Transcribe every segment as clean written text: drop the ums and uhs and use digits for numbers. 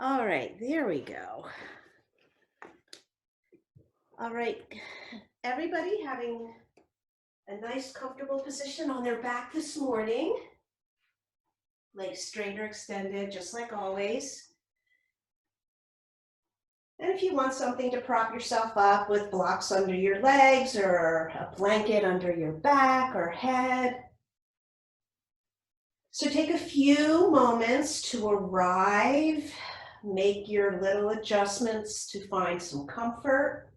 All right, there we go. All right, everybody having a nice comfortable position on their back this morning. Legs straight or extended, just like always. And if you want something to prop yourself up with blocks under your legs or a blanket under your back or head. So take a few moments to arrive, make your little adjustments to find some comfort.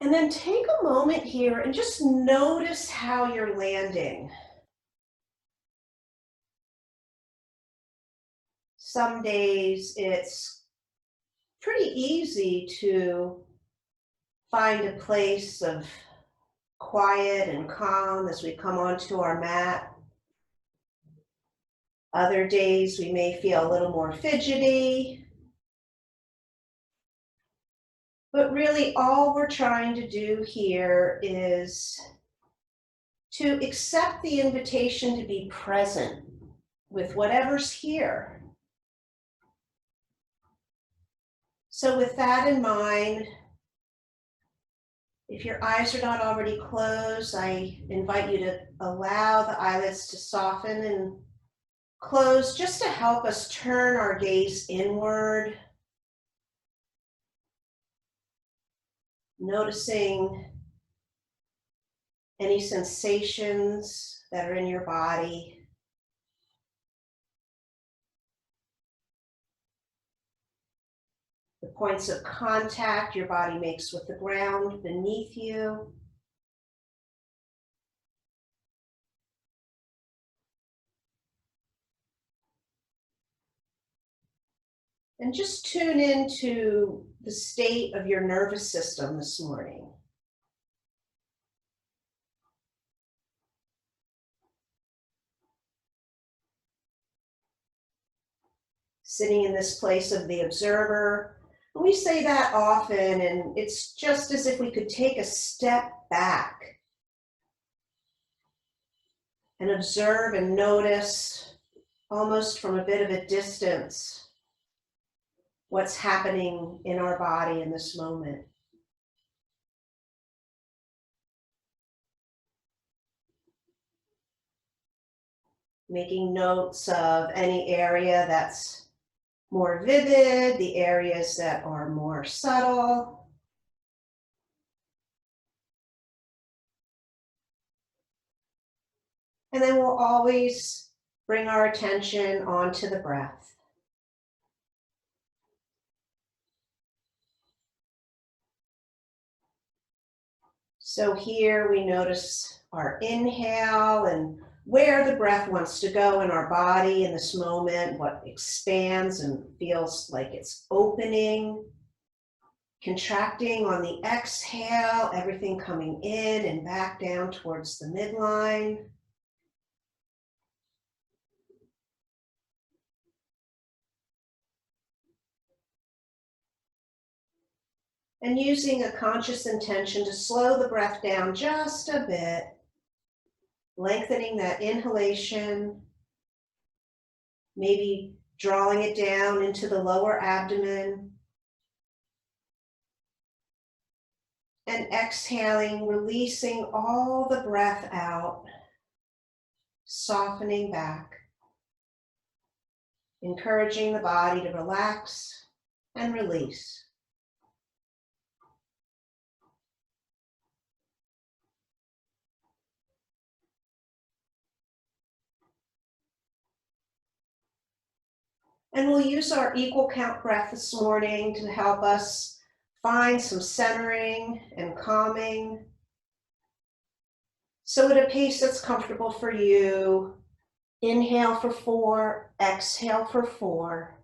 And then take a moment here and just notice how you're landing. Some days it's pretty easy to find a place of quiet and calm as we come onto our mat. Other days we may feel a little more fidgety. But really all we're trying to do here is to accept the invitation to be present with whatever's here. So with that in mind, if your eyes are not already closed, I invite you to allow the eyelids to soften and close just to help us turn our gaze inward. Noticing any sensations that are in your body. The points of contact your body makes with the ground beneath you. And just tune into the state of your nervous system this morning. Sitting in this place of the observer. We say that often, and it's just as if we could take a step back and observe and notice, almost from a bit of a distance, what's happening in our body in this moment. Making notes of any area that's more vivid, the areas that are more subtle. And then we'll always bring our attention onto the breath. So here we notice our inhale and where the breath wants to go in our body in this moment, what expands and feels like it's opening, contracting on the exhale, everything coming in and back down towards the midline. And using a conscious intention to slow the breath down just a bit, lengthening that inhalation, maybe drawing it down into the lower abdomen, and exhaling, releasing all the breath out, softening back, encouraging the body to relax and release. And we'll use our equal count breath this morning to help us find some centering and calming. So at a pace that's comfortable for you, inhale for 4, exhale for 4.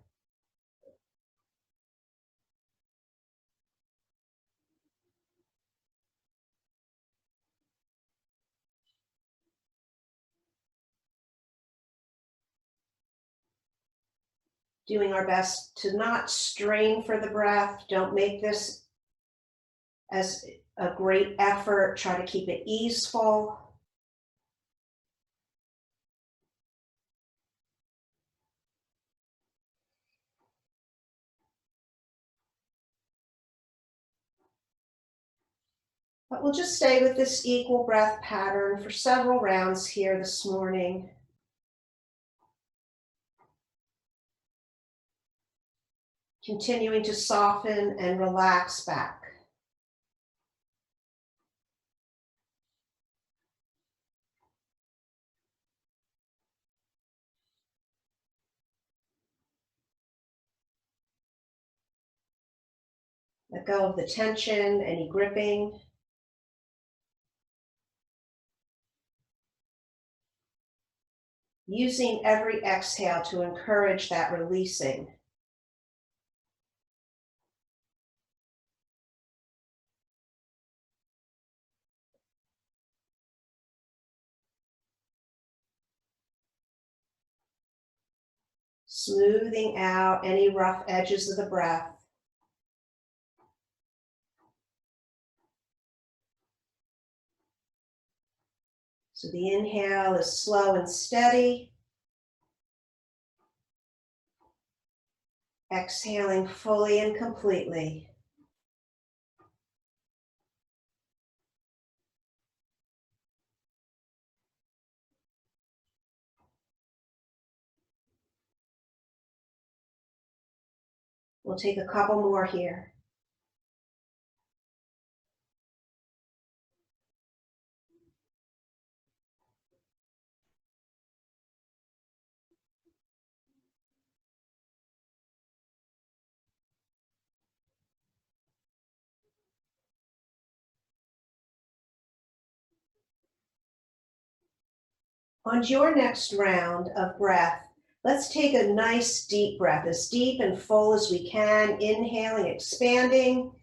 Doing our best to not strain for the breath. Don't make this as a great effort. Try to keep it easeful. But we'll just stay with this equal breath pattern for several rounds here this morning. Continuing to soften and relax back. Let go of the tension, any gripping. Using every exhale to encourage that releasing. Smoothing out any rough edges of the breath. So the inhale is slow and steady. Exhaling fully and completely. We'll take a couple more here. On your next round of breath, let's take a nice deep breath, as deep and full as we can, inhaling, expanding.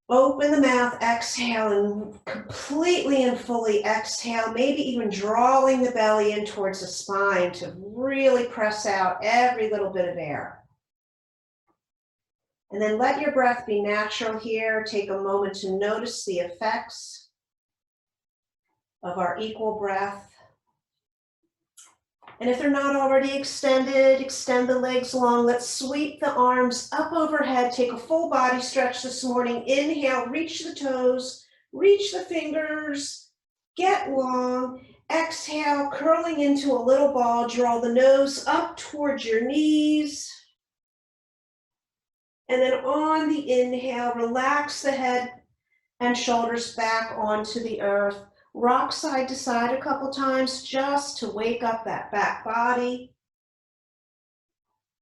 Open the mouth, exhale, and completely and fully exhale, maybe even drawing the belly in towards the spine to really press out every little bit of air. And then let your breath be natural here. Take a moment to notice the effects of our equal breath. And if they're not already extended, extend the legs long. Let's sweep the arms up overhead. Take a full body stretch this morning. Inhale, reach the toes, reach the fingers, get long. Exhale, curling into a little ball. Draw the nose up towards your knees. And then on the inhale, relax the head and shoulders back onto the earth. Rock side to side a couple times just to wake up that back body.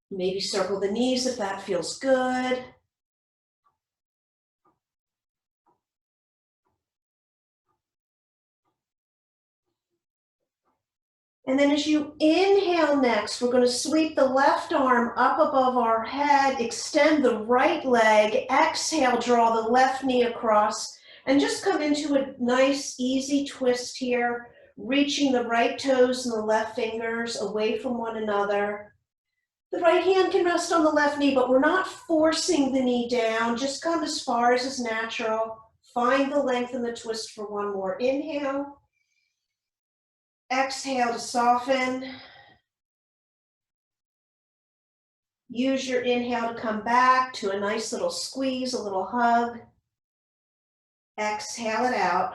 Maybe circle the knees if that feels good. And then as you inhale next, we're going to sweep the left arm up above our head, extend the right leg, exhale, draw the left knee across, and just come into a nice, easy twist here, reaching the right toes and the left fingers away from one another. The right hand can rest on the left knee, but we're not forcing the knee down. Just come as far as is natural. Find the length and the twist for one more. Inhale. Exhale to soften. Use your inhale to come back to a nice little squeeze, a little hug. Exhale it out.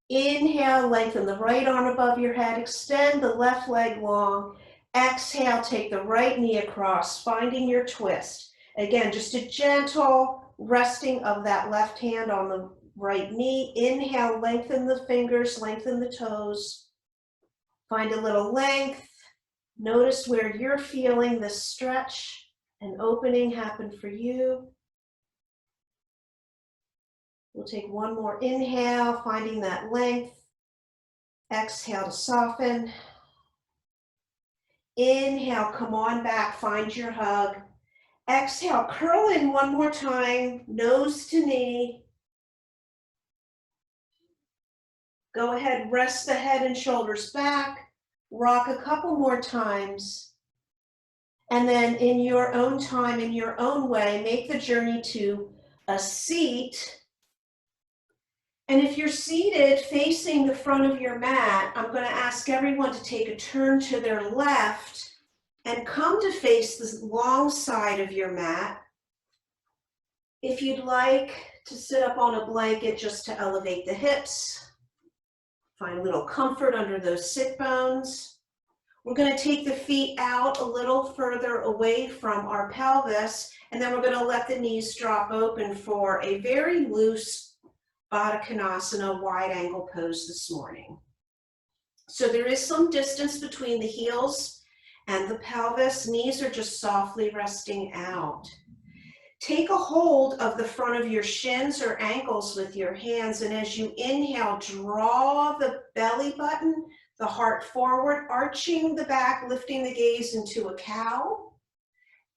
Inhale, lengthen the right arm above your head. Extend the left leg long. Exhale, take the right knee across, finding your twist. Again, just a gentle resting of that left hand on the right knee. Inhale, lengthen the fingers, lengthen the toes. Find a little length. Notice where you're feeling this stretch and opening happen for you. We'll take one more inhale, finding that length. Exhale to soften. Inhale, come on back, find your hug. Exhale, curl in one more time, nose to knee. Go ahead, rest the head and shoulders back. Rock a couple more times. And then in your own time, in your own way, make the journey to a seat. And if you're seated facing the front of your mat, I'm going to ask everyone to take a turn to their left and come to face the long side of your mat. If you'd like to sit up on a blanket just to elevate the hips, find a little comfort under those sit bones. We're going to take the feet out a little further away from our pelvis, and then we're going to let the knees drop open for a very loose badakanasana wide angle pose this morning. So there is some distance between the heels and the pelvis. Knees are just softly resting out. Take a hold of the front of your shins or ankles with your hands, and as you inhale, draw the belly button, the heart forward, arching the back, lifting the gaze into a cow.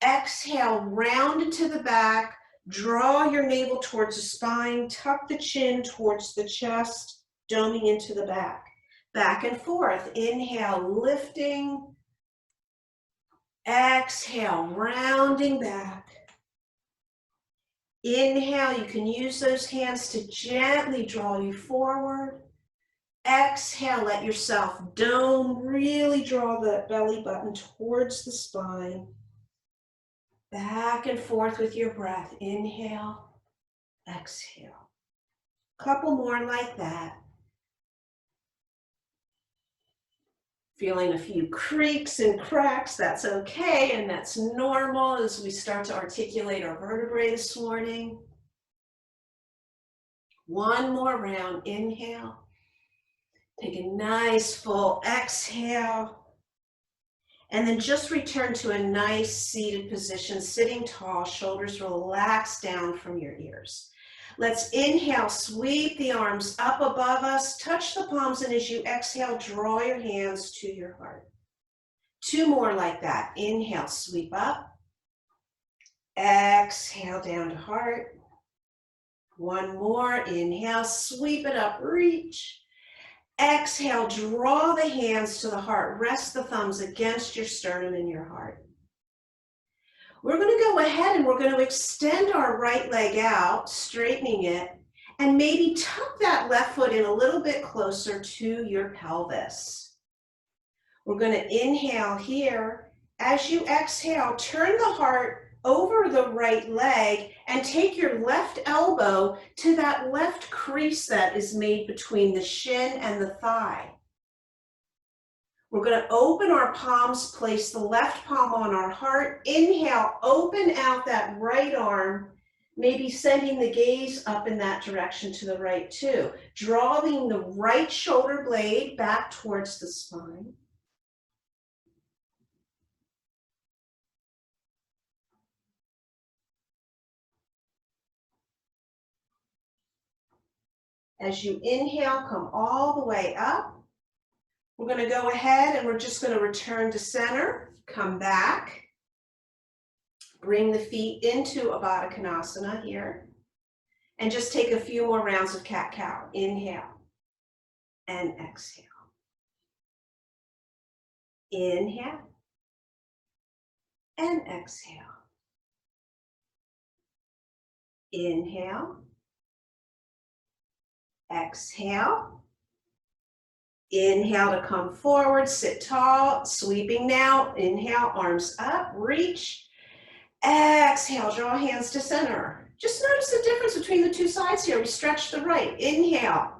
Exhale, round into the back, draw your navel towards the spine, tuck the chin towards the chest, doming into the back. Back and forth. Inhale, lifting. Exhale, rounding back. Inhale, you can use those hands to gently draw you forward. Exhale, let yourself dome, really draw the belly button towards the spine. Back and forth with your breath. Inhale, exhale. Couple more like that. Feeling a few creaks and cracks, that's okay, and that's normal as we start to articulate our vertebrae this morning. One more round, inhale. Take a nice full exhale. And then just return to a nice seated position, sitting tall, shoulders relaxed down from your ears. Let's inhale, sweep the arms up above us, touch the palms, and as you exhale, draw your hands to your heart. Two more like that. Inhale, sweep up. Exhale, down to heart. One more. Inhale, sweep it up, reach. Exhale, draw the hands to the heart. Rest the thumbs against your sternum and your heart. We're going to go ahead and we're going to extend our right leg out, straightening it, and maybe tuck that left foot in a little bit closer to your pelvis. We're going to inhale here. As you exhale, turn the heart over the right leg and take your left elbow to that left crease that is made between the shin and the thigh. We're going to open our palms, place the left palm on our heart. Inhale, open out that right arm, maybe sending the gaze up in that direction to the right too. Drawing the right shoulder blade back towards the spine. As you inhale, come all the way up. We're going to go ahead and we're just going to return to center, come back, bring the feet into a badakanasana here, and just take a few more rounds of cat-cow. Inhale and exhale. Inhale and exhale. Inhale, exhale. Inhale to come forward, sit tall, sweeping now. Inhale, arms up, reach. Exhale, draw hands to center. Just notice the difference between the two sides here. We stretch the right. Inhale.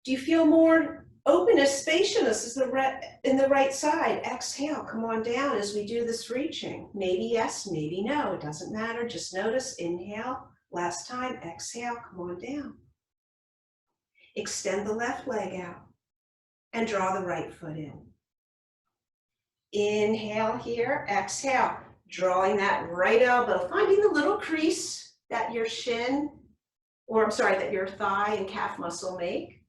Do you feel more openness, spaciousness in the right side? Exhale, come on down as we do this reaching. Maybe yes, maybe no. It doesn't matter. Just notice. Inhale. Last time. Exhale, come on down. Extend the left leg out. And draw the right foot in. Inhale here, exhale, drawing that right elbow, finding the little crease that your shin, or I'm sorry, that your thigh and calf muscle make.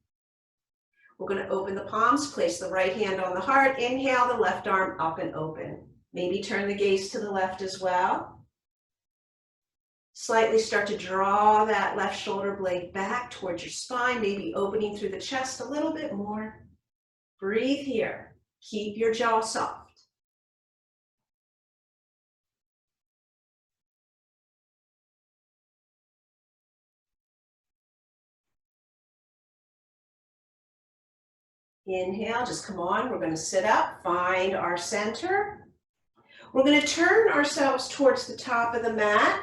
We're going to open the palms, place the right hand on the heart, inhale, the left arm up and open. Maybe turn the gaze to the left as well. Slightly start to draw that left shoulder blade back towards your spine, maybe opening through the chest a little bit more. Breathe here. Keep your jaw soft. Inhale, just come on. We're going to sit up, find our center. We're going to turn ourselves towards the top of the mat,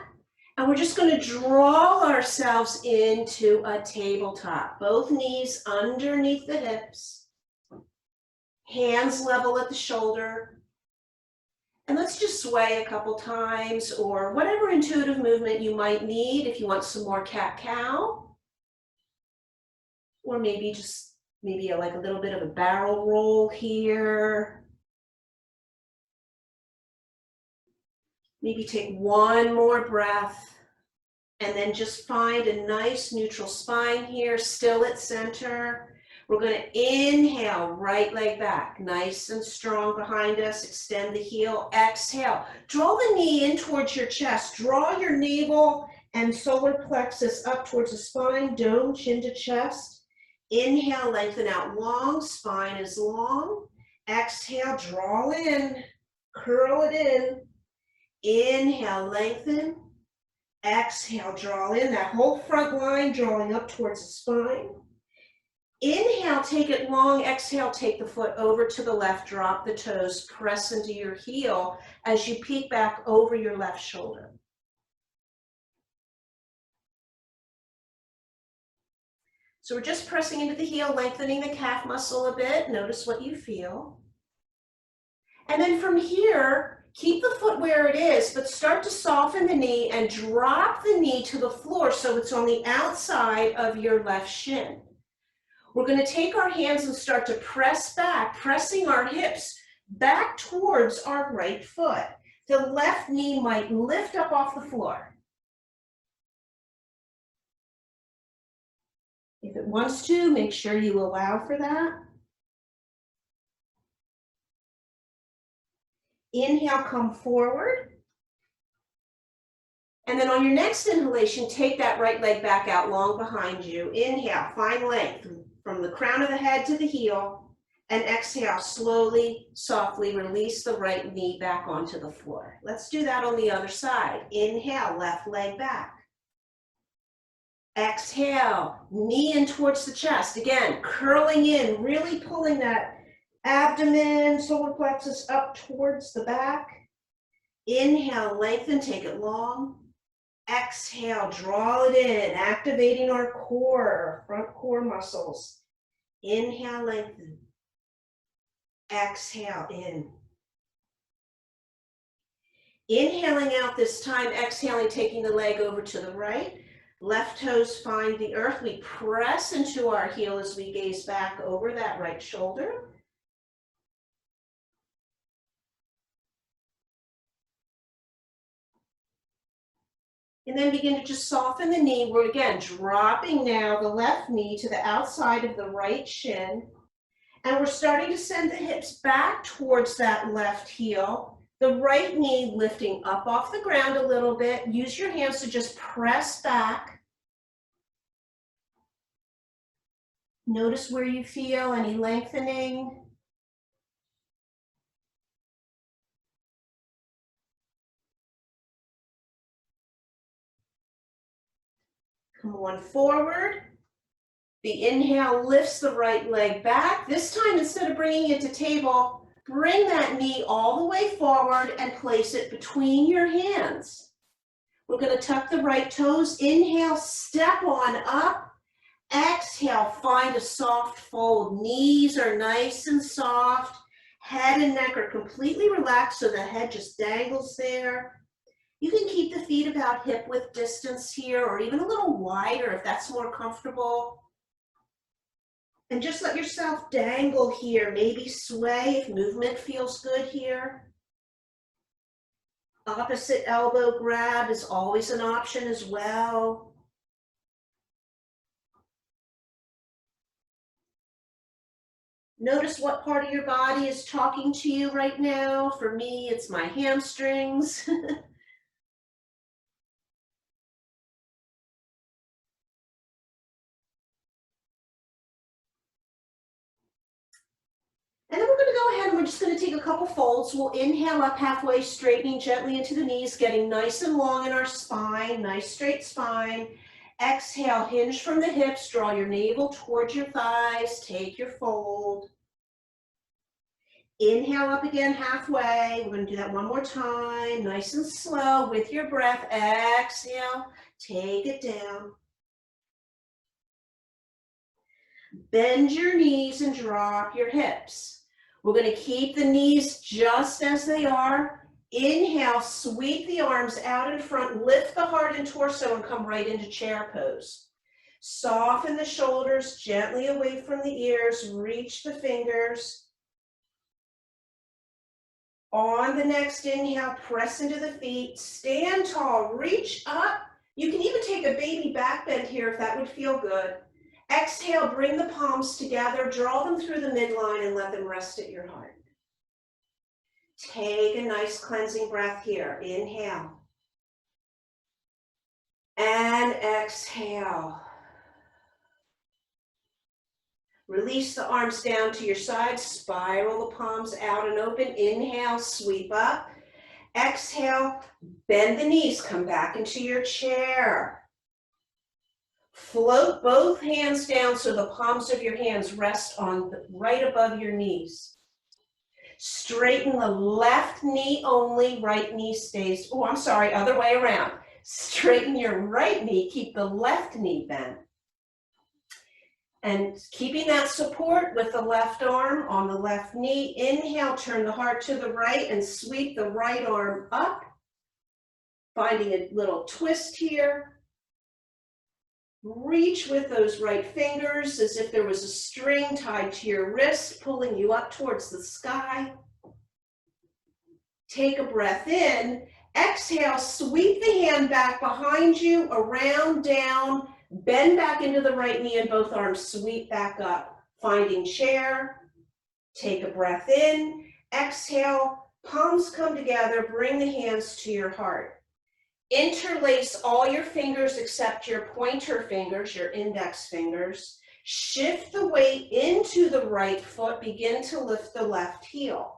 And we're just going to draw ourselves into a tabletop. Both knees underneath the hips. Hands level at the shoulder. And let's just sway a couple times, or whatever intuitive movement you might need if you want some more cat-cow. Or maybe just like a little bit of a barrel roll here. Maybe take one more breath. And then just find a nice neutral spine here, still at center. We're going to inhale, right leg back, nice and strong behind us. Extend the heel, exhale. Draw the knee in towards your chest. Draw your navel and solar plexus up towards the spine, dome, chin to chest. Inhale, lengthen out long, spine is long. Exhale, draw in, curl it in. Inhale, lengthen. Exhale, draw in that whole front line, drawing up towards the spine. Inhale, take it long. Exhale, take the foot over to the left, drop the toes, press into your heel as you peek back over your left shoulder. So we're just pressing into the heel, lengthening the calf muscle a bit. Notice what you feel. And then from here, keep the foot where it is, but start to soften the knee and drop the knee to the floor so it's on the outside of your left shin. We're going to take our hands and start to press back, pressing our hips back towards our right foot. The left knee might lift up off the floor. If it wants to, make sure you allow for that. Inhale, come forward. And then on your next inhalation, take that right leg back out long behind you. Inhale, find length from the crown of the head to the heel. And exhale, slowly, softly release the right knee back onto the floor. Let's do that on the other side. Inhale, left leg back. Exhale, knee in towards the chest. Again, curling in, really pulling that abdomen, solar plexus up towards the back. Inhale, lengthen, take it long. Exhale, draw it in, activating our core, front core muscles. Inhale, lengthen. Exhale, in. Inhaling out this time, exhaling, taking the leg over to the right. Left toes find the earth. We press into our heel as we gaze back over that right shoulder. And then begin to just soften the knee. We're again dropping now the left knee to the outside of the right shin. And we're starting to send the hips back towards that left heel. The right knee lifting up off the ground a little bit. Use your hands to just press back. Notice where you feel any lengthening. Come on forward. The inhale lifts the right leg back. This time, instead of bringing it to table, bring that knee all the way forward and place it between your hands. We're going to tuck the right toes. Inhale, step on up. Exhale, find a soft fold. Knees are nice and soft. Head and neck are completely relaxed, so the head just dangles there. You can keep the feet about hip width distance here, or even a little wider if that's more comfortable. And just let yourself dangle here. Maybe sway if movement feels good here. Opposite elbow grab is always an option as well. Notice what part of your body is talking to you right now. For me, it's my hamstrings. And then we're going to go ahead and we're just going to take a couple folds. We'll inhale up halfway, straightening gently into the knees, getting nice and long in our spine, nice straight spine. Exhale, hinge from the hips, draw your navel towards your thighs, take your fold. Inhale up again halfway. We're going to do that one more time, nice and slow with your breath. Exhale, take it down. Bend your knees and drop your hips. We're going to keep the knees just as they are. Inhale, sweep the arms out in front, lift the heart and torso and come right into chair pose. Soften the shoulders gently away from the ears, reach the fingers. On the next inhale, press into the feet, stand tall, reach up. You can even take a baby back bend here if that would feel good. Exhale, bring the palms together, draw them through the midline and let them rest at your heart. Take a nice cleansing breath here. Inhale. And exhale. Release the arms down to your sides, spiral the palms out and open. Inhale, sweep up. Exhale, bend the knees, come back into your chair. Float both hands down so the palms of your hands rest on right above your knees. Straighten the left knee only, right knee stays, other way around. Straighten your right knee, keep the left knee bent. And keeping that support with the left arm on the left knee. Inhale, turn the heart to the right and sweep the right arm up. Finding a little twist here. Reach with those right fingers as if there was a string tied to your wrist, pulling you up towards the sky. Take a breath in. Exhale, sweep the hand back behind you, around, down. Bend back into the right knee and both arms sweep back up. Finding chair. Take a breath in. Exhale, palms come together. Bring the hands to your heart. Interlace all your fingers except your pointer fingers, your index fingers. Shift the weight into the right foot. Begin to lift the left heel.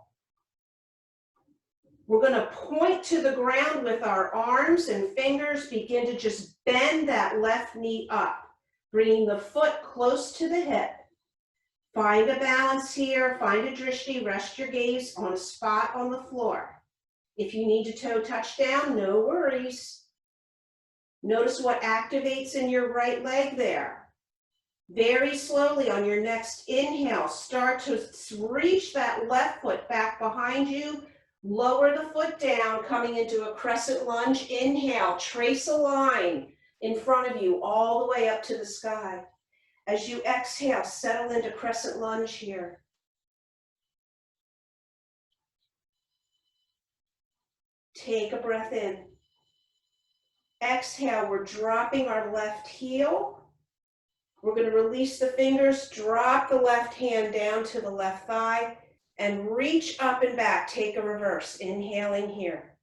We're going to point to the ground with our arms and fingers. Begin to just bend that left knee up, bringing the foot close to the hip. Find a balance here. Find a drishti. Rest your gaze on a spot on the floor. If you need to toe touch down, no worries. Notice what activates in your right leg there. Very slowly on your next inhale, start to reach that left foot back behind you. Lower the foot down, coming into a crescent lunge. Inhale, trace a line in front of you all the way up to the sky. As you exhale, settle into crescent lunge here. Take a breath in. Exhale, we're dropping our left heel. We're going to release the fingers, drop the left hand down to the left thigh, and reach up and back. Take a reverse, inhaling here.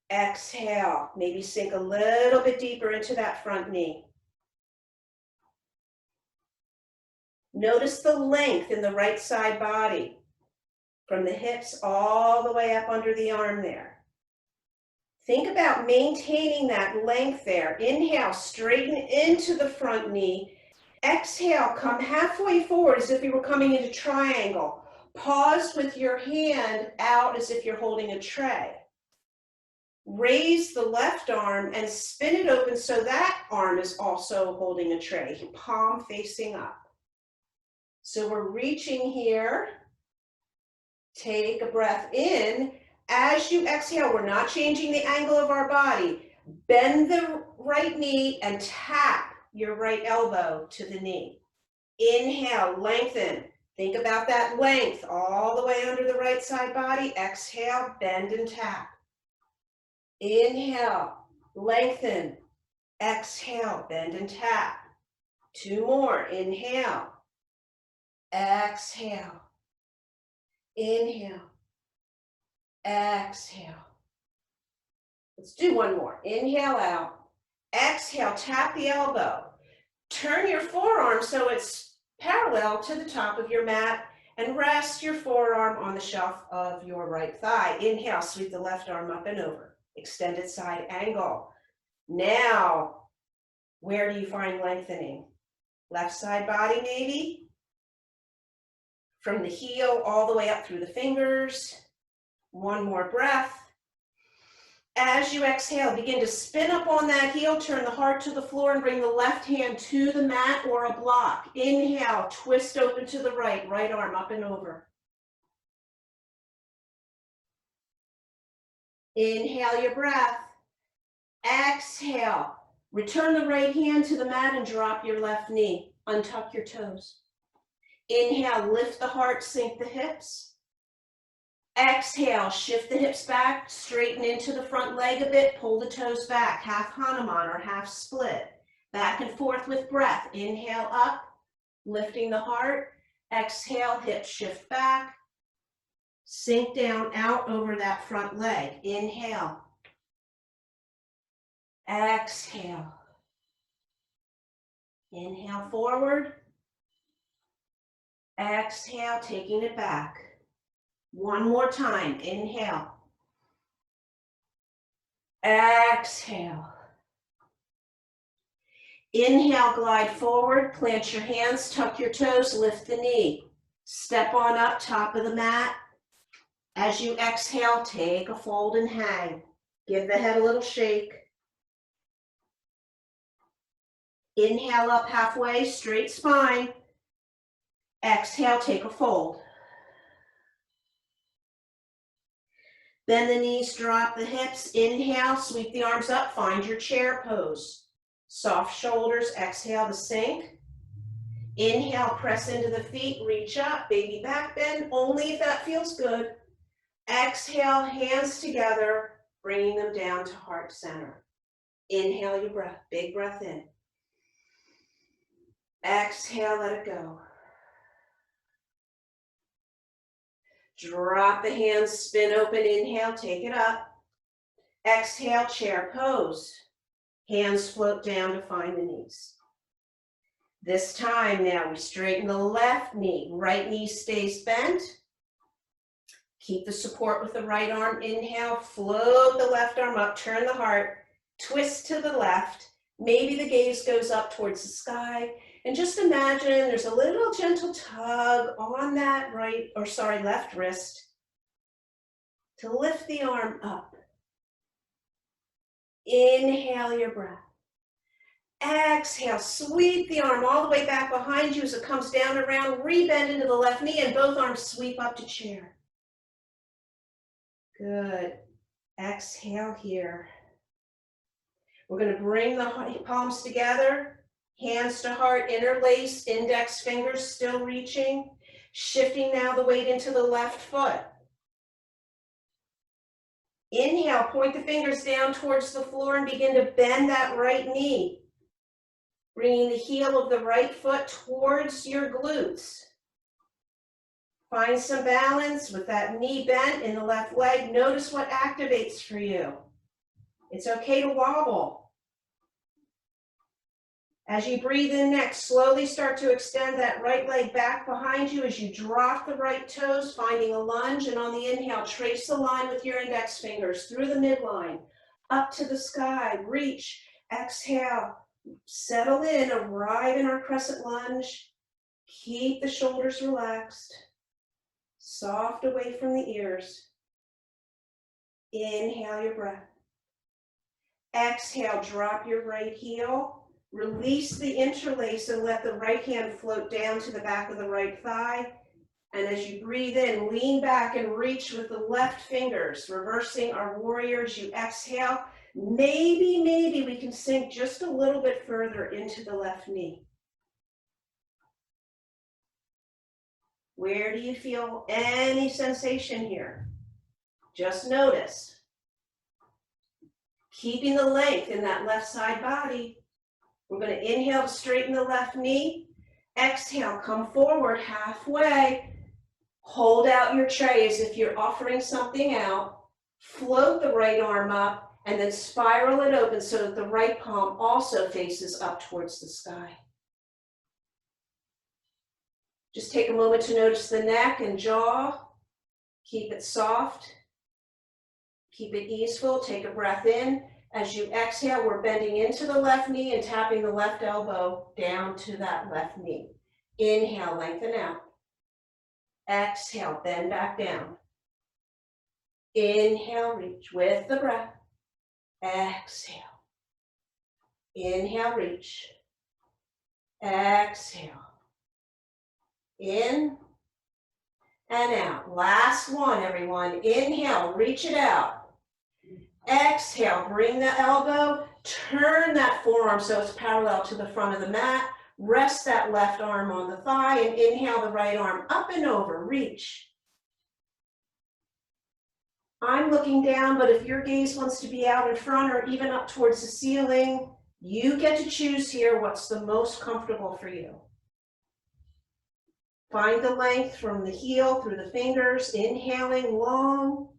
Exhale, maybe sink a little bit deeper into that front knee. Notice the length in the right side body, from the hips all the way up under the arm there. Think about maintaining that length there. Inhale, straighten into the front knee. Exhale, come halfway forward as if you were coming into triangle. Pause with your hand out as if you're holding a tray. Raise the left arm and spin it open so that arm is also holding a tray, palm facing up. So we're reaching here. Take a breath in. As you exhale, we're not changing the angle of our body. Bend the right knee and tap your right elbow to the knee. Inhale, lengthen. Think about that length all the way under the right side body. Exhale, bend and tap. Inhale, lengthen. Exhale, bend and tap. Two more. Inhale. Exhale. Inhale. Exhale. Let's do one more. Inhale out. Exhale, tap the elbow. Turn your forearm so it's parallel to the top of your mat and rest your forearm on the shelf of your right thigh. Inhale, sweep the left arm up and over. Extended side angle. Now, where do you find lengthening? Left side body maybe? from the heel all the way up through the fingers. One more breath. As you exhale, begin to spin up on that heel, turn the heart to the floor and bring the left hand to the mat or a block. Inhale, twist open to the right, right arm up and over. Inhale your breath. Exhale, return the right hand to the mat and drop your left knee. Untuck your toes. Inhale, lift the heart, sink the hips. Exhale, shift the hips back, straighten into the front leg a bit, pull the toes back, half Hanuman or half split. Back and forth with breath. Inhale up, lifting the heart. Exhale, hips shift back. Sink down out over that front leg. Inhale. Exhale. Inhale forward. Exhale, taking it back. One more time. Inhale. Exhale. Inhale, glide forward, plant your hands, tuck your toes, lift the knee. Step on up, top of the mat. As you exhale, take a fold and hang. Give the head a little shake. Inhale up halfway, straight spine. Exhale, take a fold. Bend the knees, drop the hips. Inhale, sweep the arms up, find your chair pose. Soft shoulders, exhale to sink. Inhale, press into the feet, reach up, baby back bend, only if that feels good. Exhale, hands together, bringing them down to heart center. Inhale your breath, big breath in. Exhale, let it go. Drop the hands, spin open, inhale, take it up. Exhale, chair pose. Hands float down to find the knees. This time now we straighten the left knee, right knee stays bent. Keep the support with the right arm. Inhale, float the left arm up, turn the heart, twist to the left. Maybe the gaze goes up towards the sky. And just imagine there's a little gentle tug on that left wrist to lift the arm up. Inhale your breath. Exhale, sweep the arm all the way back behind you as it comes down around, rebend into the left knee and both arms sweep up to chair. Good. Exhale here. We're going to bring the palms together, hands to heart, interlace, index fingers still reaching, shifting now the weight into the left foot. Inhale, point the fingers down towards the floor and begin to bend that right knee. Bringing the heel of the right foot towards your glutes. Find some balance with that knee bent in the left leg. Notice what activates for you. It's okay to wobble. As you breathe in next, slowly start to extend that right leg back behind you as you drop the right toes, finding a lunge. And on the inhale, trace the line with your index fingers through the midline, up to the sky, reach, exhale. Settle in, arrive in our crescent lunge. Keep the shoulders relaxed. Soft away from the ears. Inhale your breath. Exhale, drop your right heel. Release the interlace and let the right hand float down to the back of the right thigh. And as you breathe in, lean back and reach with the left fingers, reversing our warrior as you exhale. Maybe we can sink just a little bit further into the left knee. Where do you feel any sensation here? Just notice. Keeping the length in that left side body. We're going to inhale to straighten the left knee. Exhale, come forward halfway. Hold out your tray as if you're offering something out. Float the right arm up. And then spiral it open so that the right palm also faces up towards the sky. Just take a moment to notice the neck and jaw. Keep it soft. Keep it easeful. Take a breath in. As you exhale, we're bending into the left knee and tapping the left elbow down to that left knee. Inhale, lengthen out. Exhale, bend back down. Inhale, reach with the breath. Exhale. Inhale, reach. Exhale. In and out. Last one, everyone. Inhale, reach it out. Exhale, bring the elbow, turn that forearm so it's parallel to the front of the mat. Rest that left arm on the thigh and inhale the right arm up and over, reach. I'm looking down, but if your gaze wants to be out in front or even up towards the ceiling, you get to choose here what's the most comfortable for you. Find the length from the heel through the fingers, inhaling long.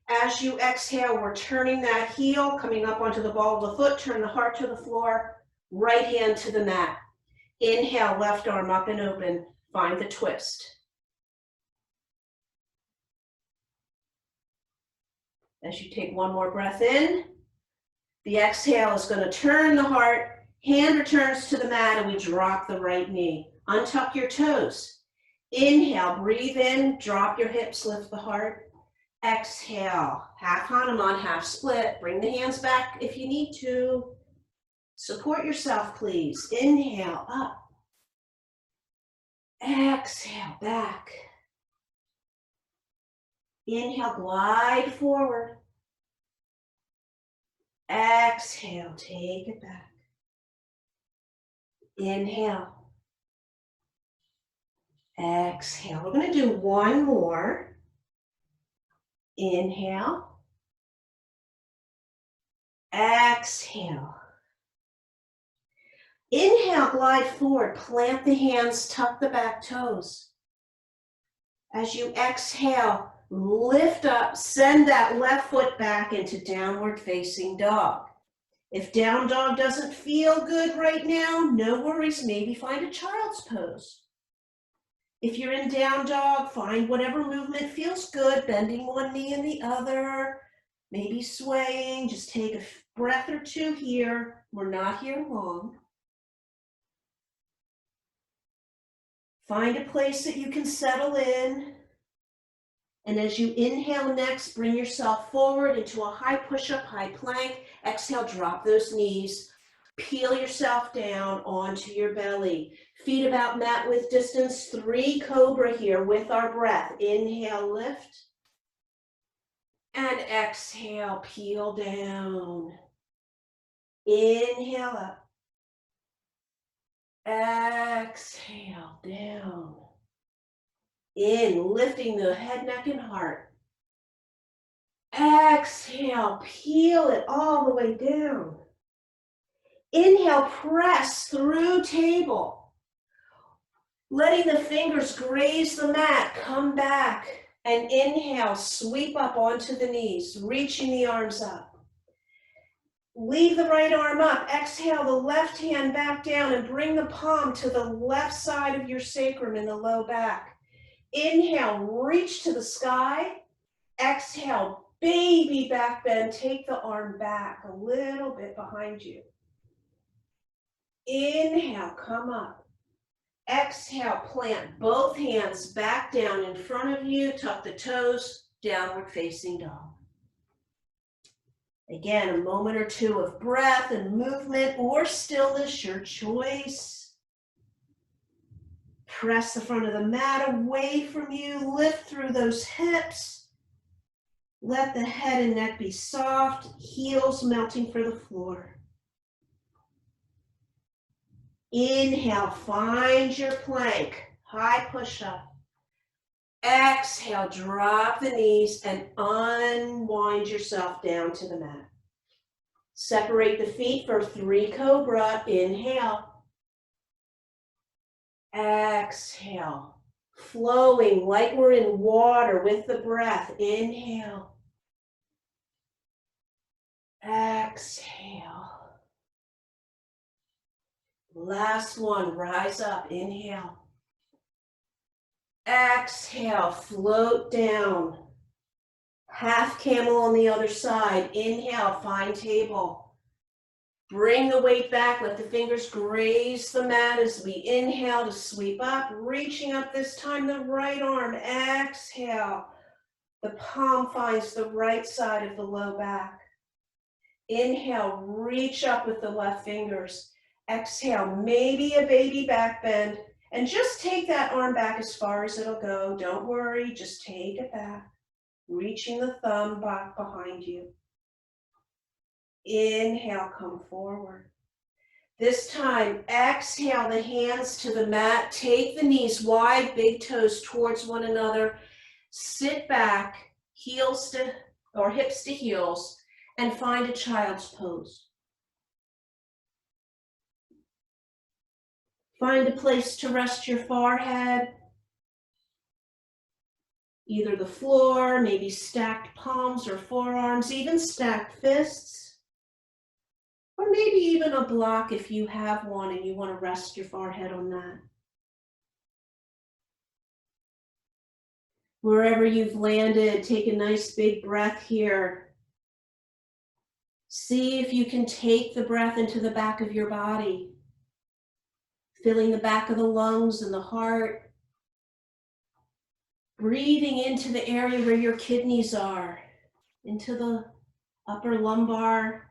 As you exhale, we're turning that heel, coming up onto the ball of the foot, turn the heart to the floor, right hand to the mat. Inhale, left arm up and open, find the twist. As you take one more breath in, the exhale is going to turn the heart, hand returns to the mat, and we drop the right knee. Untuck your toes. Inhale, breathe in, drop your hips, lift the heart. Exhale, half Hanuman, half split. Bring the hands back if you need to. Support yourself, please. Inhale, up. Exhale, back. Inhale, glide forward. Exhale, take it back. Inhale. Exhale. We're going to do one more. Inhale. Exhale. Inhale, glide forward. Plant the hands, tuck the back toes. As you exhale, lift up, send that left foot back into downward facing dog. If down dog doesn't feel good right now, no worries, maybe find a child's pose. If you're in down dog, find whatever movement feels good, bending one knee and the other, maybe swaying, just take a breath or two here. We're not here long. Find a place that you can settle in. And as you inhale next, bring yourself forward into a high push-up, high plank. Exhale, drop those knees. Peel yourself down onto your belly. Feet about mat width distance. 3 cobra here with our breath. Inhale, lift. And exhale, peel down. Inhale up. Exhale, down. In, lifting the head, neck, and heart. Exhale, peel it all the way down. Inhale, press through table. Letting the fingers graze the mat, come back. And inhale, sweep up onto the knees, reaching the arms up. Leave the right arm up. Exhale, the left hand back down and bring the palm to the left side of your sacrum in the low back. Inhale, reach to the sky. Exhale, baby back bend. Take the arm back a little bit behind you. Inhale, come up. Exhale, plant both hands back down in front of you. Tuck the toes, downward facing dog. Again, a moment or two of breath and movement or stillness, your choice. Press the front of the mat away from you. Lift through those hips. Let the head and neck be soft. Heels melting for the floor. Inhale, find your plank. High push-up. Exhale, drop the knees and unwind yourself down to the mat. Separate the feet for 3 cobra. Inhale. Exhale, flowing like we're in water with the breath. Inhale. Exhale. Last one, rise up. Inhale. Exhale, float down. Half camel on the other side. Inhale, find table. Bring the weight back, let the fingers graze the mat as we inhale to sweep up, reaching up this time, the right arm, exhale. The palm finds the right side of the low back. Inhale, reach up with the left fingers. Exhale, maybe a baby back bend, and just take that arm back as far as it'll go. Don't worry, just take it back, reaching the thumb back behind you. Inhale, come forward. This time, exhale the hands to the mat. Take the knees wide, big toes towards one another. Sit back, heels to, or hips to heels, and find a child's pose. Find a place to rest your forehead. Either the floor, maybe stacked palms or forearms, even stacked fists. Or maybe even a block if you have one and you want to rest your forehead on that. Wherever you've landed, take a nice big breath here. See if you can take the breath into the back of your body, filling the back of the lungs and the heart. Breathing into the area where your kidneys are, into the upper lumbar.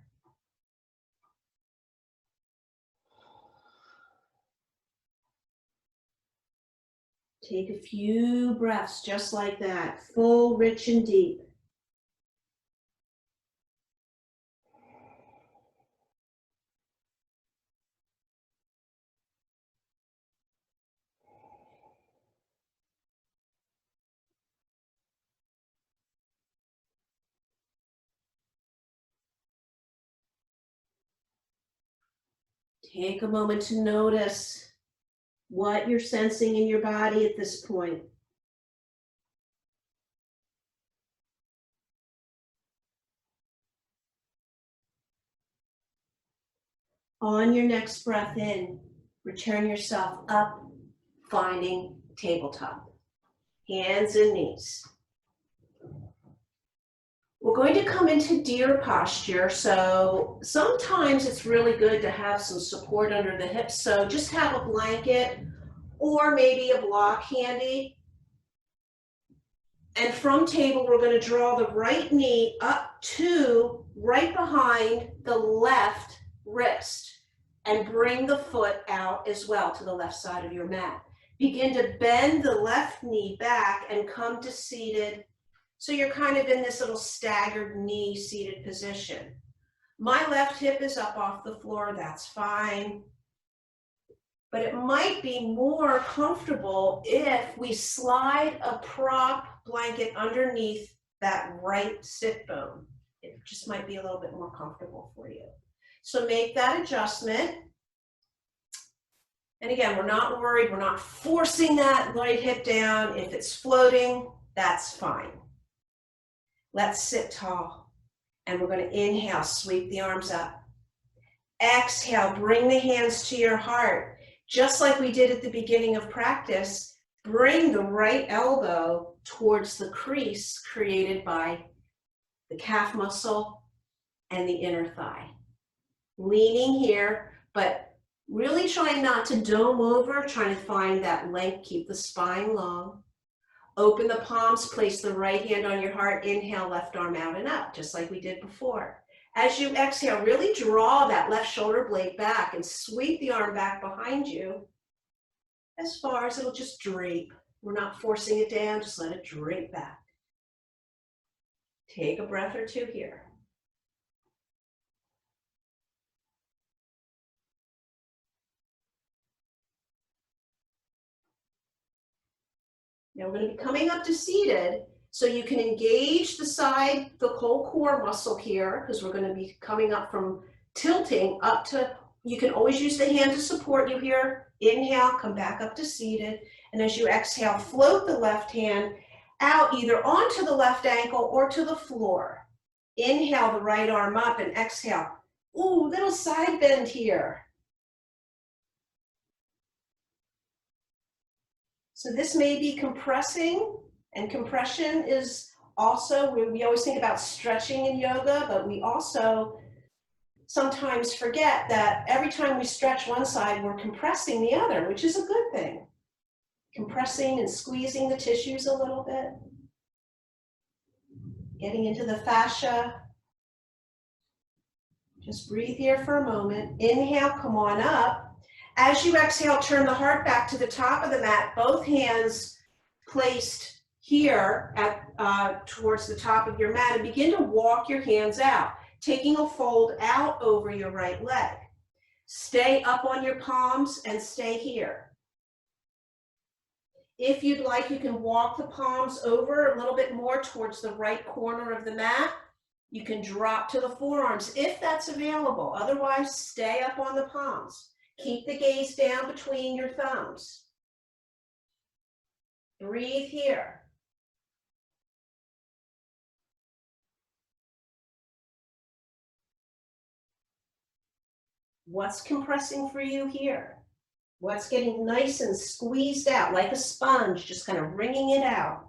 Take a few breaths just like that, full, rich, and deep. Take a moment to notice what you're sensing in your body at this point. On your next breath in, return yourself up, finding tabletop. Hands and knees. We're going to come into deer posture, so sometimes it's really good to have some support under the hips, so just have a blanket or maybe a block handy. And from table, we're going to draw the right knee up to right behind the left wrist and bring the foot out as well to the left side of your mat. Begin to bend the left knee back and come to seated. So you're kind of in this little staggered knee seated position. My left hip is up off the floor, that's fine. But it might be more comfortable if we slide a prop blanket underneath that right sit bone. It just might be a little bit more comfortable for you. So make that adjustment. And again, we're not worried, we're not forcing that right hip down. If it's floating, that's fine. Let's sit tall. And we're going to inhale, sweep the arms up. Exhale, bring the hands to your heart. Just like we did at the beginning of practice, bring the right elbow towards the crease created by the calf muscle and the inner thigh. Leaning here, but really trying not to dome over, trying to find that length, keep the spine long. Open the palms, place the right hand on your heart, inhale, left arm out and up, just like we did before. As you exhale, really draw that left shoulder blade back and sweep the arm back behind you as far as it'll just drape. We're not forcing it down, just let it drape back. Take a breath or two here. Now we're going to be coming up to seated, so you can engage the side, the whole core muscle here, because we're going to be coming up from tilting up to, you can always use the hand to support you here. Inhale, come back up to seated. And as you exhale, float the left hand out either onto the left ankle or to the floor. Inhale the right arm up and exhale. Ooh, little side bend here. So this may be compressing, and compression is also, we always think about stretching in yoga, but we also sometimes forget that every time we stretch one side, we're compressing the other, which is a good thing. Compressing and squeezing the tissues a little bit. Getting into the fascia. Just breathe here for a moment. Inhale, come on up. As you exhale, turn the heart back to the top of the mat, both hands placed here at, towards the top of your mat, and begin to walk your hands out, taking a fold out over your right leg. Stay up on your palms and stay here. If you'd like, you can walk the palms over a little bit more towards the right corner of the mat. You can drop to the forearms if that's available. Otherwise, stay up on the palms. Keep the gaze down between your thumbs. Breathe here. What's compressing for you here? What's getting nice and squeezed out like a sponge, just kind of wringing it out?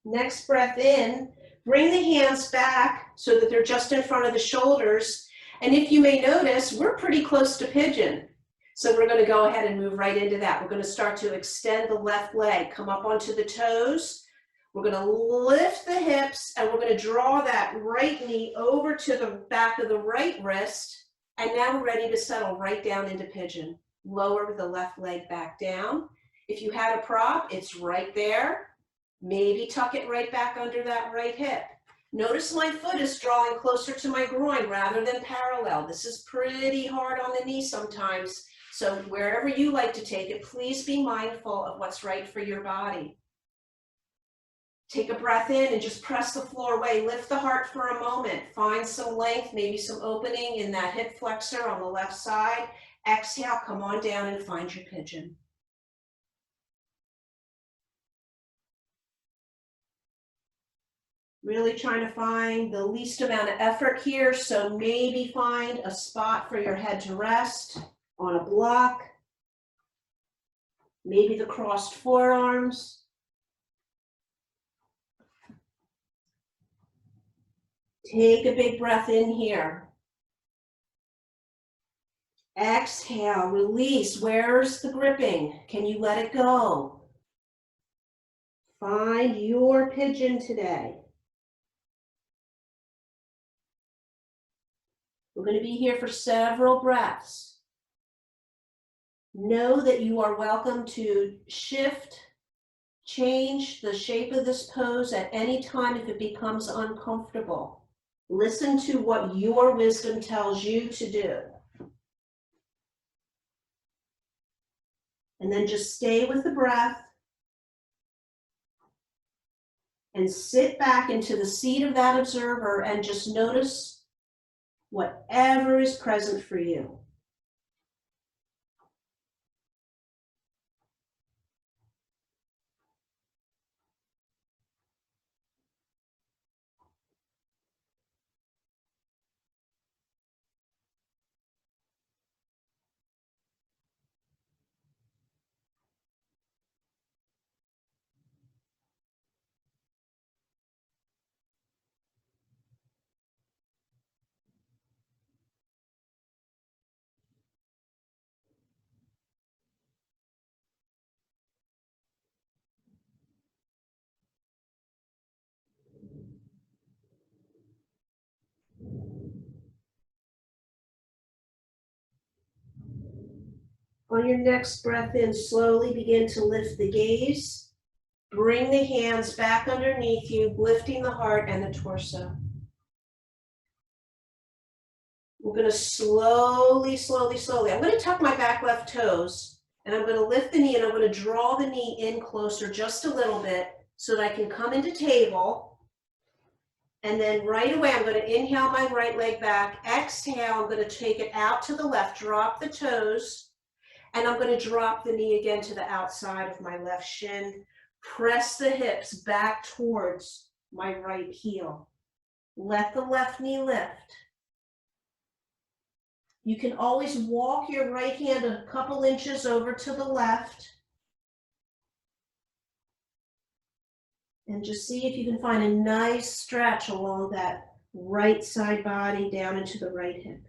Next breath in, bring the hands back so that they're just in front of the shoulders. And if you may notice, we're pretty close to pigeon. So we're going to go ahead and move right into that. We're going to start to extend the left leg, come up onto the toes. We're going to lift the hips and we're going to draw that right knee over to the back of the right wrist. And now we're ready to settle right down into pigeon. Lower the left leg back down. If you had a prop, it's right there. Maybe tuck it right back under that right hip. Notice my foot is drawing closer to my groin rather than parallel. This is pretty hard on the knee sometimes. So wherever you like to take it, please be mindful of what's right for your body. Take a breath in and just press the floor away. Lift the heart for a moment. Find some length, maybe some opening in that hip flexor on the left side. Exhale, come on down and find your pigeon. Really trying to find the least amount of effort here, so maybe find a spot for your head to rest on a block. Maybe the crossed forearms. Take a big breath in here. Exhale, release. Where's the gripping? Can you let it go? Find your pigeon today. We're going to be here for several breaths. Know that you are welcome to shift, change the shape of this pose at any time if it becomes uncomfortable. Listen to what your wisdom tells you to do. And then just stay with the breath and sit back into the seat of that observer and just notice whatever is present for you. On your next breath in, slowly begin to lift the gaze. Bring the hands back underneath you, lifting the heart and the torso. We're going to slowly, I'm going to tuck my back left toes, and I'm going to lift the knee, and I'm going to draw the knee in closer just a little bit so that I can come into table. And then right away, I'm going to inhale my right leg back. Exhale, I'm going to take it out to the left, drop the toes, and I'm going to drop the knee again to the outside of my left shin. Press the hips back towards my right heel. Let the left knee lift. You can always walk your right hand a couple inches over to the left. And just see if you can find a nice stretch along that right side body down into the right hip.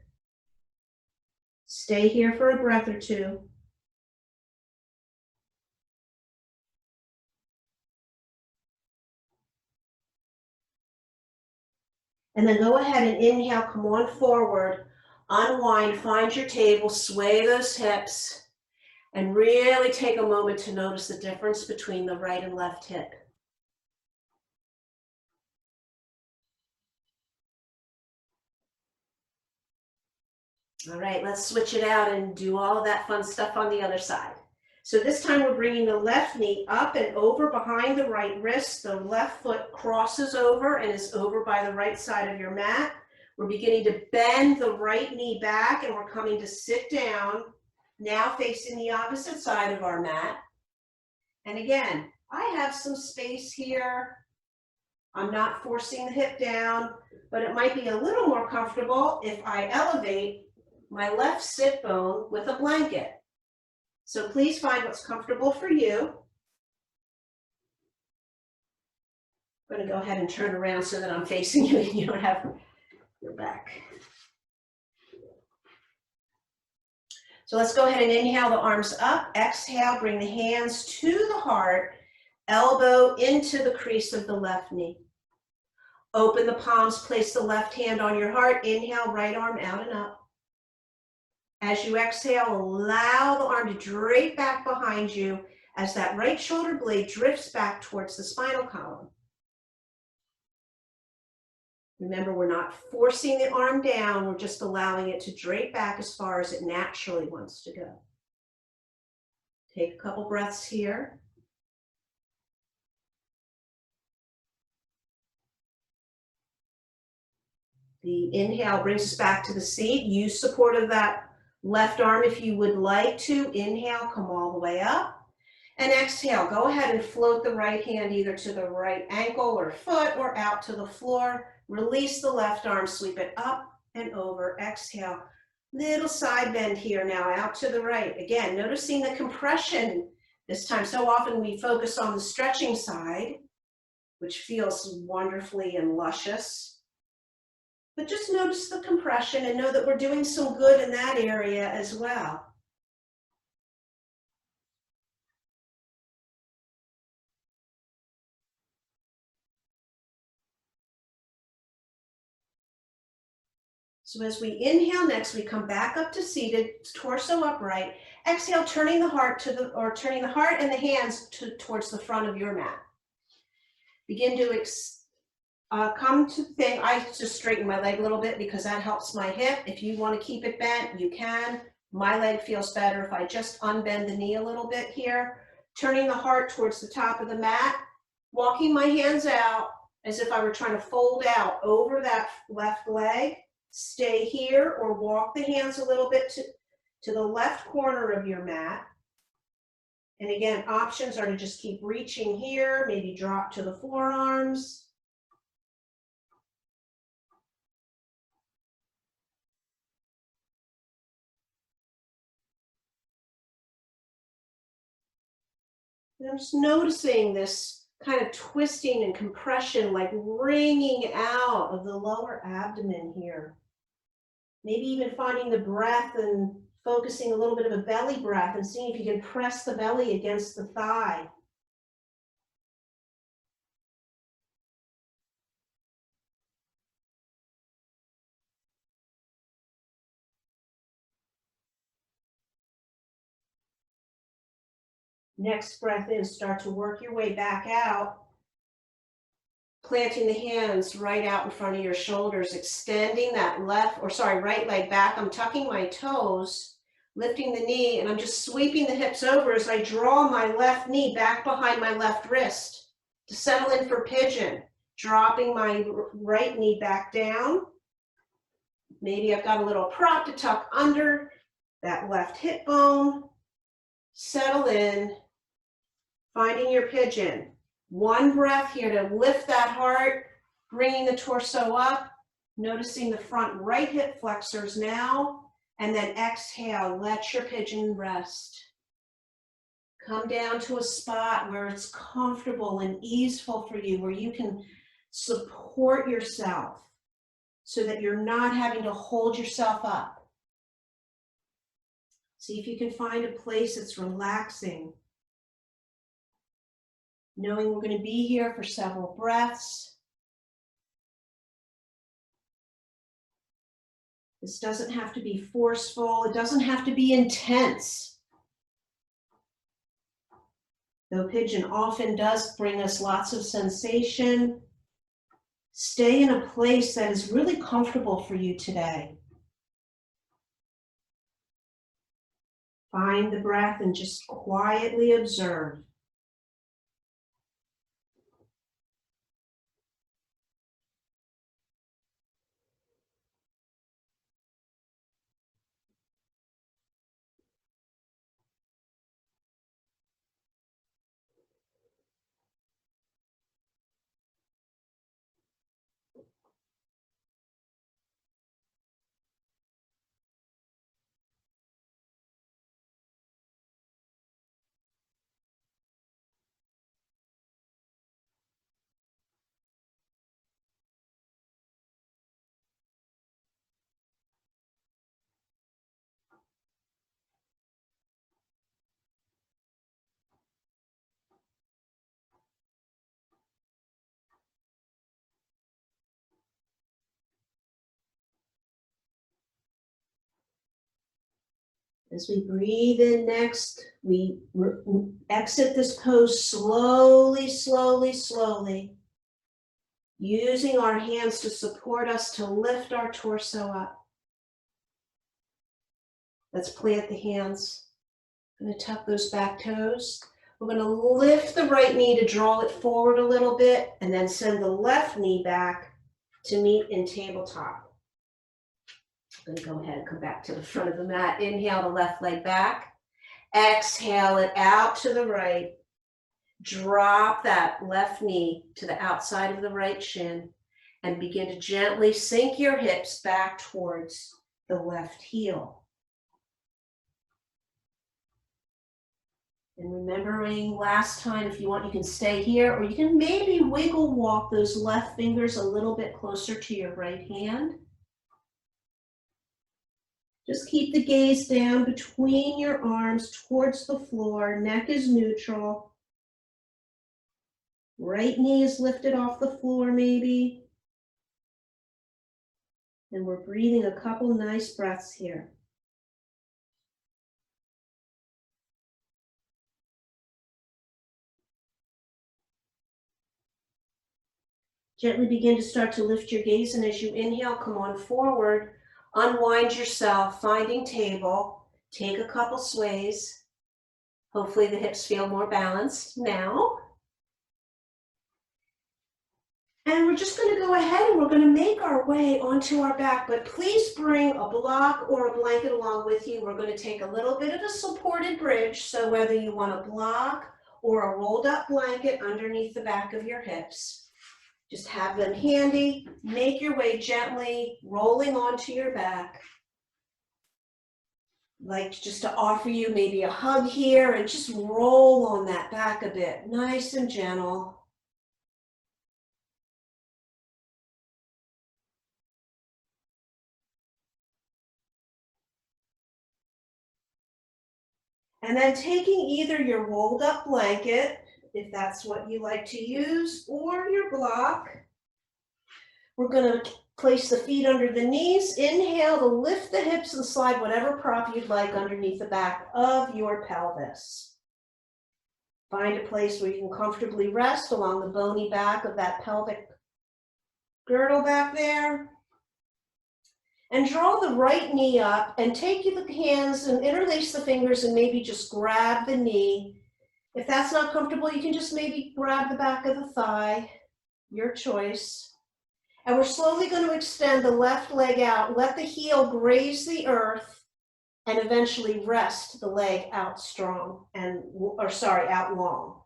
Stay here for a breath or two. And then go ahead and inhale, come on forward, unwind, find your table, sway those hips, and really take a moment to notice the difference between the right and left hip. All right, let's switch it out and do all of that fun stuff on the other side. So this time we're bringing the left knee up and over behind the right wrist. The left foot crosses over and is over by the right side of your mat. We're beginning to bend the right knee back and we're coming to sit down, now facing the opposite side of our mat. And again, I have some space here. I'm not forcing the hip down, but it might be a little more comfortable if I elevate my left sit bone with a blanket. So please find what's comfortable for you. I'm going to go ahead and turn around so that I'm facing you and you don't have your back. So let's go ahead and inhale the arms up. Exhale, bring the hands to the heart, elbow into the crease of the left knee. Open the palms, place the left hand on your heart. Inhale, right arm out and up. As you exhale, allow the arm to drape back behind you as that right shoulder blade drifts back towards the spinal column. Remember, we're not forcing the arm down, we're just allowing it to drape back as far as it naturally wants to go. Take a couple breaths here. The inhale brings us back to the seat. Use support of that left arm if you would like to. Inhale, come all the way up. And exhale, go ahead and float the right hand either to the right ankle or foot or out to the floor. Release the left arm, sweep it up and over. Exhale, little side bend here now, out to the right. Again, noticing the compression this time. So often we focus on the stretching side, which feels wonderfully and luscious. But just notice the compression and know that we're doing some good in that area as well. So as we inhale next, we come back up to seated, torso upright. Exhale, turning the heart and the hands towards the front of your mat. Begin to come to think. I just straighten my leg a little bit because that helps my hip. If you want to keep it bent, you can. My leg feels better if I just unbend the knee a little bit here. Turning the heart towards the top of the mat. Walking my hands out as if I were trying to fold out over that left leg. Stay here or walk the hands a little bit to the left corner of your mat. And again, options are to just keep reaching here, maybe drop to the forearms. And I'm just noticing this kind of twisting and compression, like wringing out of the lower abdomen here. Maybe even finding the breath and focusing a little bit of a belly breath and seeing if you can press the belly against the thigh. Next breath in, start to work your way back out. Planting the hands right out in front of your shoulders, extending that right leg back. I'm tucking my toes, lifting the knee, and I'm just sweeping the hips over as I draw my left knee back behind my left wrist to settle in for pigeon. Dropping my right knee back down. Maybe I've got a little prop to tuck under that left hip bone. Settle in, finding your pigeon. One breath here to lift that heart, bringing the torso up, noticing the front right hip flexors now, and then exhale, let your pigeon rest. Come down to a spot where it's comfortable and easeful for you, where you can support yourself so that you're not having to hold yourself up. See if you can find a place that's relaxing, knowing we're going to be here for several breaths. This doesn't have to be forceful. It doesn't have to be intense. Though pigeon often does bring us lots of sensation, stay in a place that is really comfortable for you today. Find the breath and just quietly observe. As we breathe in next, we exit this pose slowly, slowly, slowly, using our hands to support us to lift our torso up. Let's plant the hands. I'm going to tuck those back toes. We're going to lift the right knee to draw it forward a little bit, and then send the left knee back to meet in tabletop. I'm going to go ahead and come back to the front of the mat. Inhale the left leg back. Exhale it out to the right. Drop that left knee to the outside of the right shin and begin to gently sink your hips back towards the left heel. And remembering last time, if you want, you can stay here, or you can maybe wiggle walk those left fingers a little bit closer to your right hand. Just keep the gaze down between your arms towards the floor. Neck is neutral. Right knee is lifted off the floor maybe. And we're breathing a couple nice breaths here. Gently begin to start to lift your gaze, and as you inhale, come on forward. Unwind yourself, finding table. Take a couple sways. Hopefully the hips feel more balanced now. And we're just going to go ahead and we're going to make our way onto our back, but please bring a block or a blanket along with you. We're going to take a little bit of a supported bridge, so whether you want a block or a rolled up blanket underneath the back of your hips, just have them handy. Make your way gently, rolling onto your back. Like just to offer you maybe a hug here, and just roll on that back a bit, nice and gentle. And then taking either your rolled up blanket, if that's what you like to use, or your block, we're going to place the feet under the knees. Inhale to lift the hips and slide whatever prop you'd like underneath the back of your pelvis. Find a place where you can comfortably rest along the bony back of that pelvic girdle back there. And draw the right knee up and take the hands and interlace the fingers and maybe just grab the knee. If that's not comfortable, you can just maybe grab the back of the thigh, your choice. And we're slowly going to extend the left leg out, let the heel graze the earth, and eventually rest the leg out strong out long.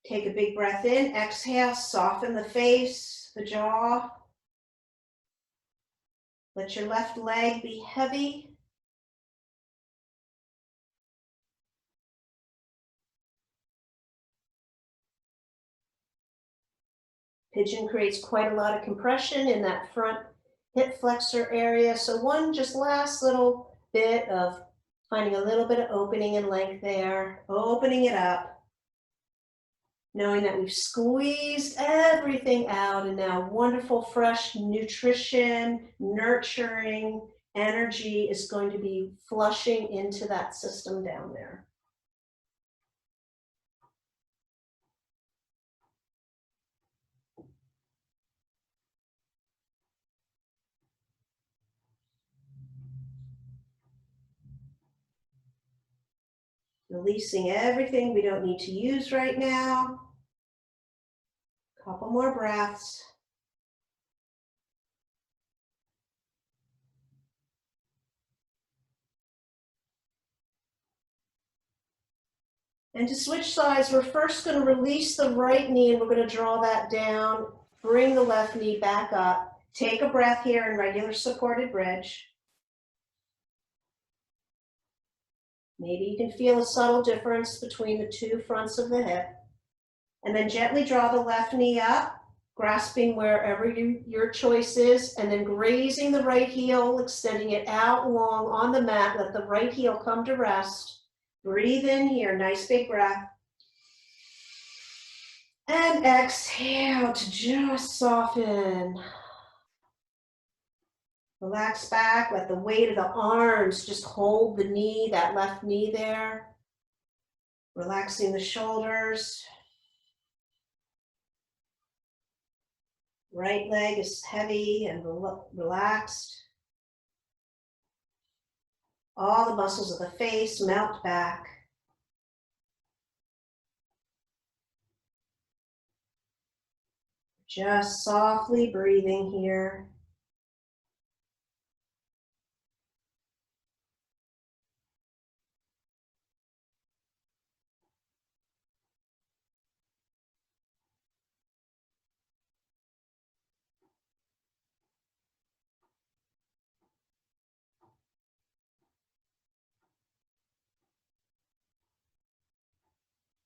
Take a big breath in, exhale, soften the face, the jaw. Let your left leg be heavy. Pigeon creates quite a lot of compression in that front hip flexor area. So one just last little bit of finding a little bit of opening and length there, opening it up, knowing that we've squeezed everything out and now wonderful fresh nutrition, nurturing energy is going to be flushing into that system down there. Releasing everything we don't need to use right now. Couple more breaths. And to switch sides, we're first going to release the right knee and we're going to draw that down, bring the left knee back up. Take a breath here in regular supported bridge. Maybe you can feel a subtle difference between the two fronts of the hip. And then gently draw the left knee up, grasping wherever your choice is, and then grazing the right heel, extending it out long on the mat. Let the right heel come to rest. Breathe in here, nice big breath. And exhale to just soften. Relax back, let the weight of the arms just hold the knee, that left knee there. Relaxing the shoulders. Right leg is heavy and relaxed. All the muscles of the face melt back. Just softly breathing here.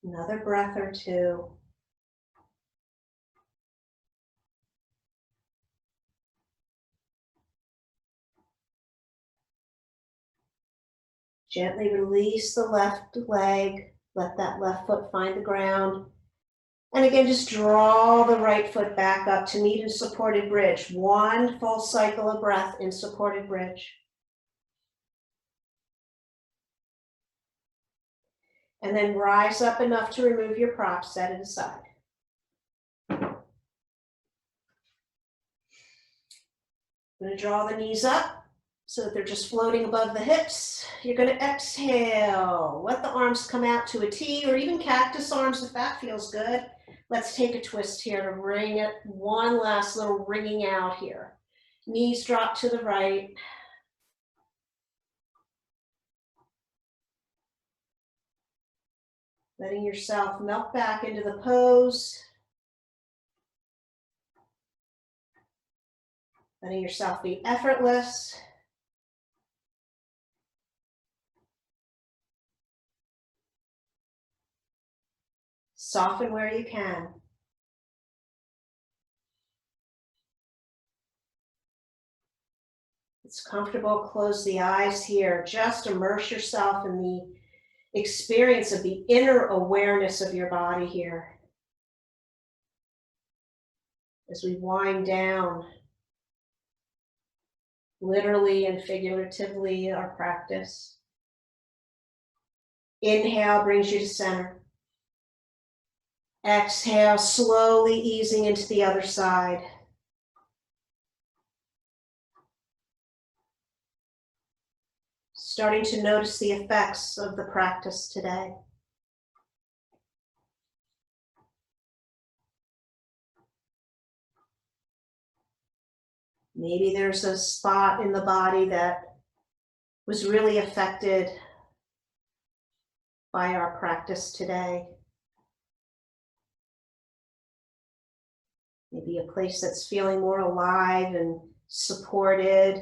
Another breath or two. Gently release the left leg. Let that left foot find the ground. And again, just draw the right foot back up to meet in supported bridge. One full cycle of breath in supported bridge. And then rise up enough to remove your prop, set it aside. I'm going to draw the knees up so that they're just floating above the hips. You're going to exhale. Let the arms come out to a T or even cactus arms if that feels good. Let's take a twist here to bring it. One last little wringing out here. Knees drop to the right. Letting yourself melt back into the pose. Letting yourself be effortless. Soften where you can. It's comfortable, close the eyes here. Just immerse yourself in the experience of the inner awareness of your body here. As we wind down, literally and figuratively, our practice. Inhale brings you to center. Exhale, slowly easing into the other side. Starting to notice the effects of the practice today. Maybe there's a spot in the body that was really affected by our practice today. Maybe a place that's feeling more alive and supported.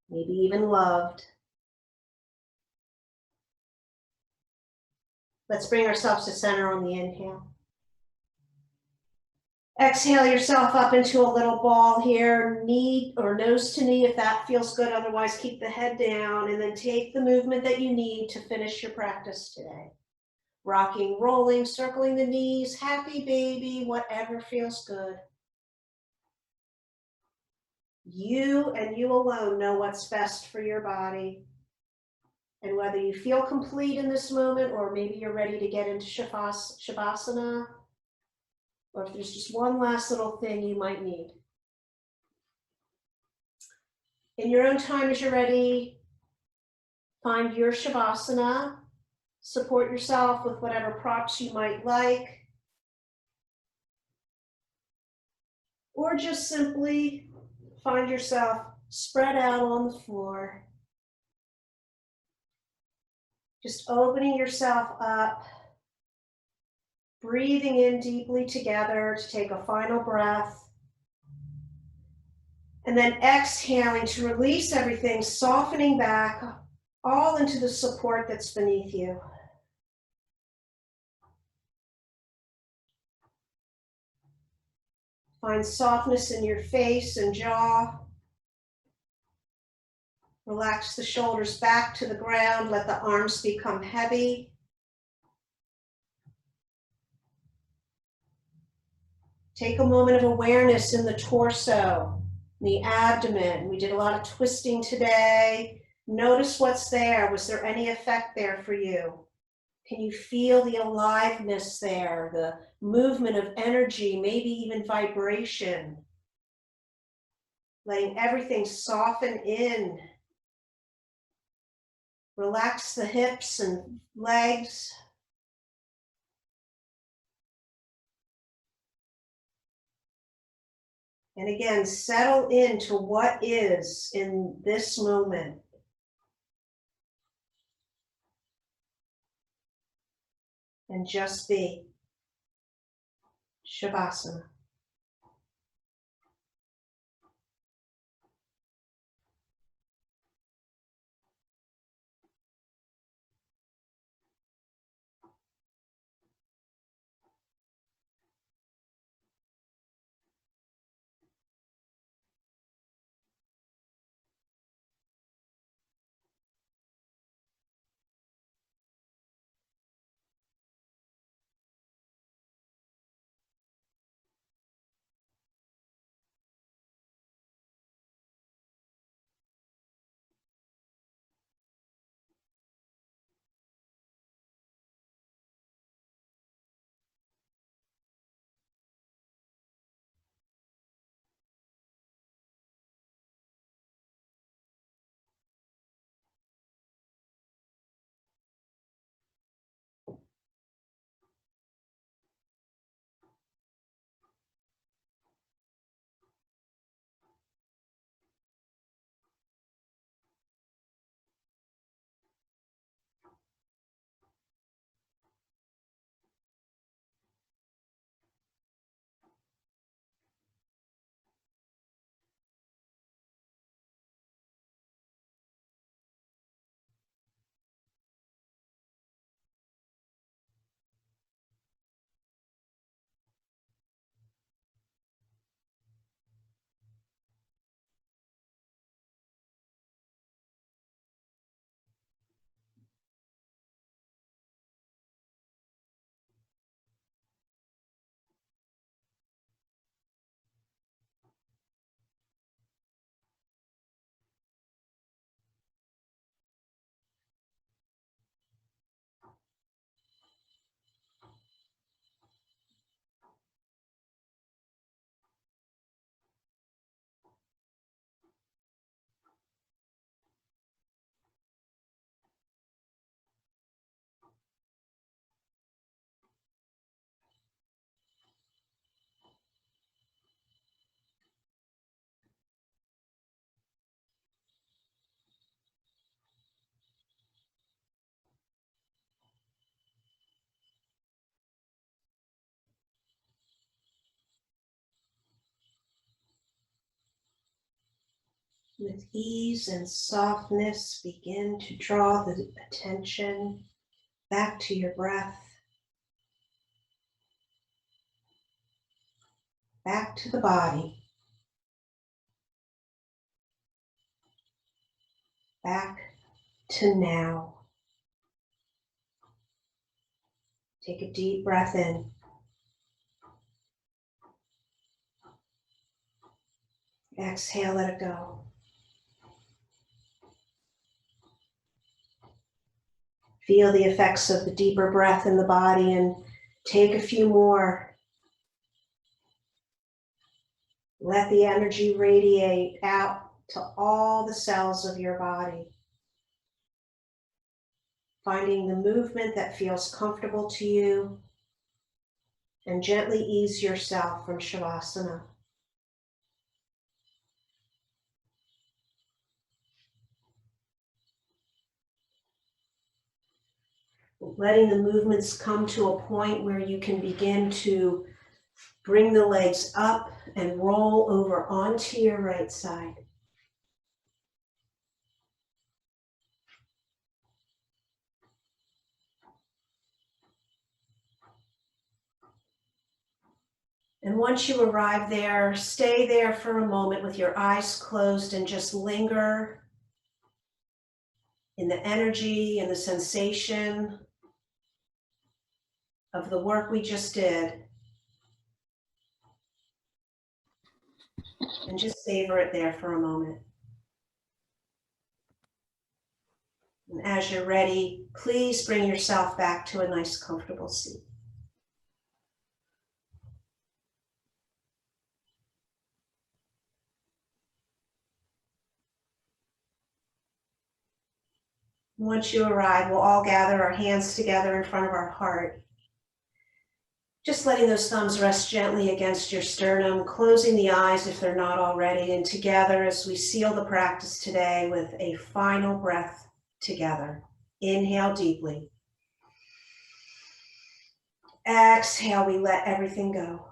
Maybe even loved. Let's bring ourselves to center on the inhale. Exhale yourself up into a little ball here, knee or nose to knee if that feels good. Otherwise, keep the head down and then take the movement that you need to finish your practice today. Rocking, rolling, circling the knees, happy baby, whatever feels good. You and you alone know what's best for your body. And whether you feel complete in this moment, or maybe you're ready to get into shavasana, or if there's just one last little thing you might need. In your own time, as you're ready, find your shavasana, support yourself with whatever props you might like, or just simply find yourself spread out on the floor. Just opening yourself up, breathing in deeply together to take a final breath, and then exhaling to release everything, softening back all into the support that's beneath you. Find softness in your face and jaw. Relax the shoulders back to the ground. Let the arms become heavy. Take a moment of awareness in the torso, the abdomen. We did a lot of twisting today. Notice what's there. Was there any effect there for you? Can you feel the aliveness there, the movement of energy, maybe even vibration? Letting everything soften in. Relax the hips and legs. And again, settle into what is in this moment. And just be. Shavasana. With ease and softness, begin to draw the attention back to your breath, back to the body, back to now. Take a deep breath in. Exhale, let it go. Feel the effects of the deeper breath in the body and take a few more. Let the energy radiate out to all the cells of your body. Finding the movement that feels comfortable to you, and gently ease yourself from shavasana. Letting the movements come to a point where you can begin to bring the legs up and roll over onto your right side. And once you arrive there, stay there for a moment with your eyes closed and just linger in the energy and the sensation of the work we just did. And just savor it there for a moment. And as you're ready, please bring yourself back to a nice, comfortable seat. Once you arrive, we'll all gather our hands together in front of our heart. Just letting those thumbs rest gently against your sternum, closing the eyes if they're not already, and together as we seal the practice today with a final breath together. Inhale deeply. Exhale, we let everything go.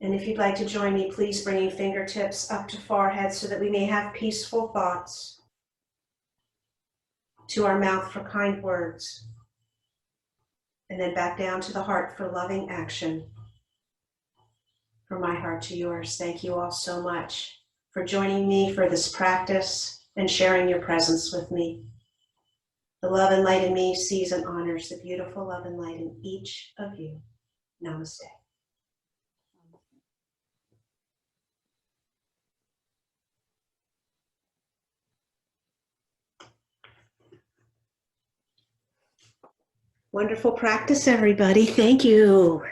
And if you'd like to join me, please bring your fingertips up to forehead so that we may have peaceful thoughts. To our mouth for kind words. And then back down to the heart for loving action. From my heart to yours, thank you all so much for joining me for this practice and sharing your presence with me. The love and light in me sees and honors the beautiful love and light in each of you. Namaste. Wonderful practice, everybody. Thank you.